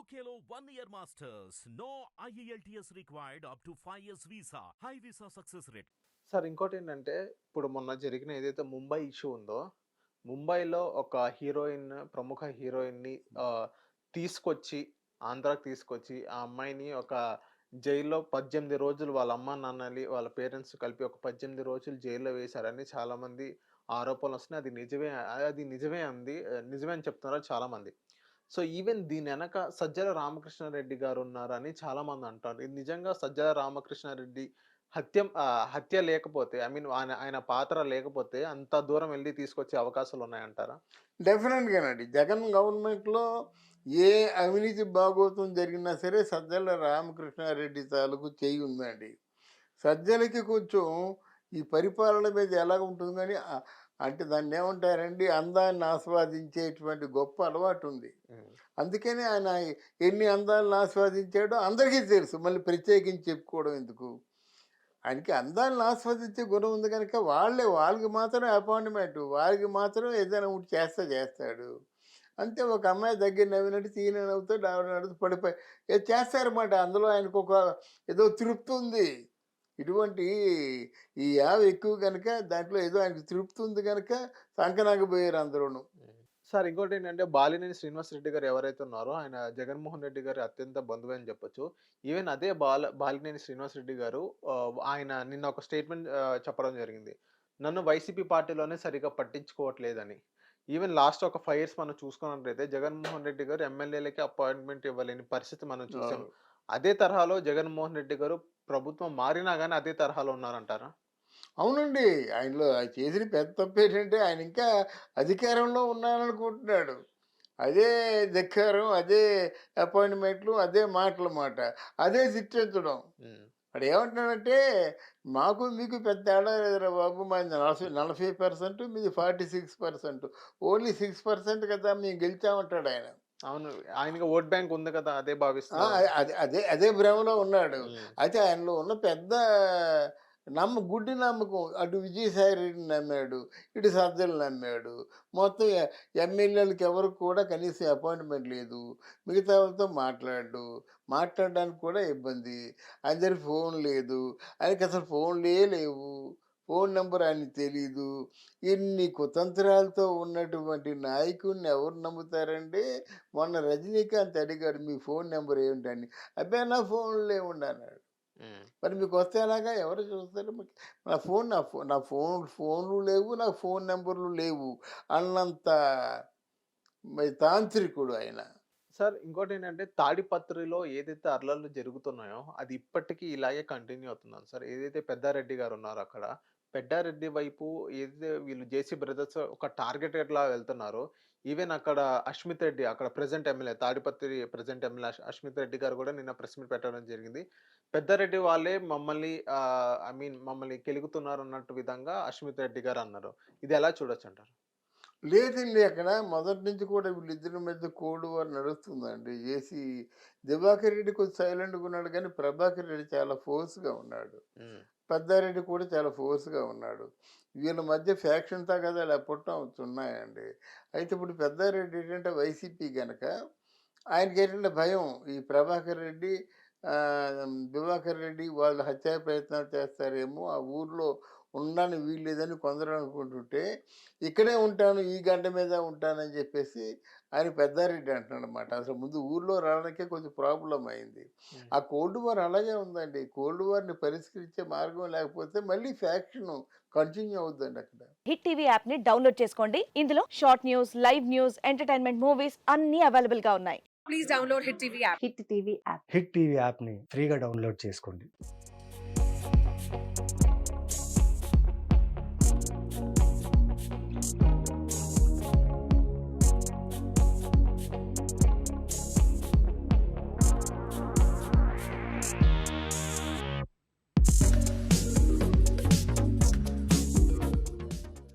UKLO 1 year masters. No IELTS required up to 5 years visa. High visa success rate. Sir ఇంకోటేంటంటే, ఇప్పుడు మొన్న జరిగిన ఏదైతే ముంబై ఇష్యూ ఉందో, ముంబైలో ఒక హీరోయిన్, ప్రముఖ హీరోయిన్‌ని తీసుకొచ్చి, ఆంధ్రాకి తీసుకొచ్చి, ఆ అమ్మాయిని ఒక జైల్‌లో 18 రోజులు వాళ్ళ అమ్మా, నాన్నని, వాళ్ళ పేరెంట్స్ కలిపి ఒక 18 రోజులు జైల్‌లో వేశారని చాలామంది ఆరోపణలొస్తున్నాయి. అది నిజమే నిజమే అని చెప్తున్నారు చాలామంది. సో, ఈవెన్ దీనెనక సజ్జల రామకృష్ణారెడ్డి గారున్నారని చాలామంది అంటారు. ఇది నిజంగా సజ్జల రామకృష్ణారెడ్డి హత్య లేకపోతే ఆయన పాత్ర లేకపోతే అంత దూరం వెళ్లి తీసుకొచ్చే అవకాశాలున్నాయంటారా? డెఫినెట్‌గానండి. జగన్ గవర్నమెంట్‌లో ఏ అవినీతి బాగోతం జరిగినా సరే సజ్జల రామకృష్ణారెడ్డి తాలూకు చెయ్యి ఉందండి. సజ్జలకి కొంచెం ఈ పరిపాలన మీద ఎలా ఉంటుంది గానీ అంటే దాన్నేమంటారండి, అందాన్ని ఆస్వాదించేటువంటి గొప్ప అలవాటుంది. అందుకనే ఆయన ఎన్ని అందాలను ఆస్వాదించాడో అందరికీ తెలుసు. మళ్ళీ ప్రత్యేకించి చెప్పుకోవడం ఎందుకు? ఆయనకి అందాలను ఆస్వాదించే గుణం ఉంది కనుక వాళ్ళకి మాత్రం అపాయింట్మెంట్, వాళ్ళకి మాత్రం ఏదైనా ఒకటి చేస్తాడు. అంతే. ఒక అమ్మాయి దగ్గర నవ్వినట్టు తీయన నవ్వుతాడు, ఆవిడ నడుతూ పడిపోయి ఏదో చేస్తారన్నమాట. అందులో ఆయనకు ఒక ఏదో తృప్తి ఉంది. ఇటువంటి ఈ ఎక్కువ కనుక దాంట్లో ఏదో ఆయనకు తృప్తి ఉంది కనుక సంకనాకపోయారు అందరూను. సార్ ఇంకోటేంటంటే, బాలినేని శ్రీనివాసరెడ్డి గారు ఎవరైతే ఉన్నారో ఆయన జగన్మోహన్ రెడ్డి గారి అత్యంత బంధువే అని చెప్పొచ్చు. ఈవెన్ అదే బాలినేని శ్రీనివాసరెడ్డి గారు ఆయన నిన్న ఒక స్టేట్మెంట్ చెప్పడం జరిగింది. నన్ను వైసీపీ పార్టీలోనే సరిగ్గా పట్టించుకోవట్లేదని. ఈవెన్ లాస్ట్ ఒక 5 ఇయర్స్ మనం చూసుకున్నట్లయితే జగన్మోహన్ రెడ్డి గారు ఎమ్మెల్యేలకి అపాయింట్మెంట్ ఇవ్వలేని పరిస్థితి మనం చూసాం. అదే తరహాలో జగన్మోహన్ రెడ్డి గారు ప్రభుత్వం మారినా గానీ అదే తరహాలో ఉన్నారంటారా? అవునండి. ఆయన చేసిన పెద్ద తప్పేంటంటే ఆయన ఇంకా అధికారంలో ఉన్నాననుకుంటున్నాడు. అదే ధిక్కారం, అదే అపాయింట్మెంట్లు, అదే మాటలమాట. అదే శిక్షించడం. వాడు ఏమంటున్నాడంటే, మాకు మీకు పెద్ద తేడా లేదురా బాబు, మాది 40% మీది 46%. ఓన్లీ 6% కదా మేము గెలిచామంటాడు ఆయన. అవును. ఆయనకి ఓట్ బ్యాంక్ ఉంది కదా! అదే భావిస్తున్నారు. అదే భ్రమలో ఉన్నాడు. అయితే ఆయనలో ఉన్న పెద్ద గుడ్డి నమ్మకం. అటు విజయసాయి రెడ్డిని నమ్మాడు, ఇటు సజ్జలు నమ్మాడు. మొత్తం ఎమ్మెల్యేలకు ఎవరికి కూడా కనీసం అపాయింట్మెంట్ లేదు. మిగతా వాళ్ళతో మాట్లాడడానికి కూడా ఇబ్బంది. ఆయన దగ్గర ఫోన్ లేదు. ఆయనకి అసలు ఫోన్లే లేవు. ఫోన్ నెంబర్ ఆయనకి తెలీదు. ఇన్ని కుతంత్రాలతో ఉన్నటువంటి నాయకుడిని ఎవరు నమ్ముతారండి? మొన్న రజనీకాంత్ అడిగాడు, మీ ఫోన్ నెంబర్ ఏమిటని. అబ్బాయి నా ఫోన్లు లేవండి అన్నాడు. మరి మీకు వస్తే ఎలాగా? ఎవరు చూస్తారు? నా ఫోన్లు లేవు, నాకు ఫోన్ నెంబర్లు లేవు అన్నంత తాంత్రికుడు ఆయన. సార్ ఇంకోటేంటంటే, తాడిపత్రిలో ఏదైతే అల్లర్లు జరుగుతున్నాయో అది ఇప్పటికీ ఇలాగే కంటిన్యూ అవుతుందండి సార్. ఏదైతే పెద్దారెడ్డి గారున్నారో అక్కడ, పెద్దారెడ్డి వైపు ఏదైతే వీళ్ళు జేసీ బ్రదర్స్ ఒక టార్గెటెడ్‌లా వెళ్తున్నారో, ఈవెన్ అక్కడ అశ్మిత్ రెడ్డి, అక్కడ present MLA, Tadipatri present MLA Ashmit Reddy గారు కూడా నిన్న ప్రెస్ మీట్ పెట్టడం జరిగింది. పెద్దారెడ్డి వాళ్ళే మమ్మల్ని మమ్మల్ని కెలుకుతున్నారు అన్నట్టు విధంగా అశ్మిత్ రెడ్డి గారు అన్నారు. ఇది ఎలా చూడొచ్చంటారు? లేదండి. అక్కడ మొదటి నుంచి కూడా వీళ్ళిద్దరి మధ్య కోల్డ్ వార్ నడుస్తుందండి. దివాకర్ రెడ్డి కొంచెం సైలెంట్‌గా ఉన్నాడు కానీ, ప్రభాకర్ రెడ్డి చాలా ఫోర్స్‌గా ఉన్నాడు. పెద్దారెడ్డి కూడా చాలా ఫోర్స్‌గా ఉన్నాడు. వీళ్ళ మధ్య ఫ్యాక్షన్ తగాదాలు ఎప్పటినుంచో ఉన్నాయండి. అయితే ఇప్పుడు పెద్దారెడ్డి ఏంటంటే వైసీపీ గనక ఆయనకేంటంటే భయం. ఈ ప్రభాకర్ రెడ్డి, దివాకర్ రెడ్డి వాళ్ళు హత్యా ప్రయత్నాలు చేస్తారేమో, ఆ ఊర్లో ఉండడానికి వీల్లేదని కొందరు అనుకుంటుంటే, ఇక్కడే ఉంటాను, ఈ గంట మీద ఉంటానని చెప్పేసి ఆయన పెద్దారెడ్డి అంటున్నాడనమాట. అసలు ముందు ఊర్లో రావడానికే కొంచెం ప్రాబ్లం అయింది. ఆ కోల్డ్ వార్ అలాగే ఉందండి. కోల్డ్ వార్‌ని పరిష్కరించే మార్గం లేకపోతే మళ్ళీ ఫ్యాక్షన్ కంటిన్యూ అవుద్దండి అక్కడ. హిట్ టీవీ యాప్ ని డౌన్లోడ్ చేసుకోండి. ఇందులో short news, live news, entertainment movies అన్ని అవైలబుల్ గా ఉన్నాయి. Please download hit TV app. Hit TV యాప్ని ఫ్రీగా డౌన్లోడ్ చేసుకోండి.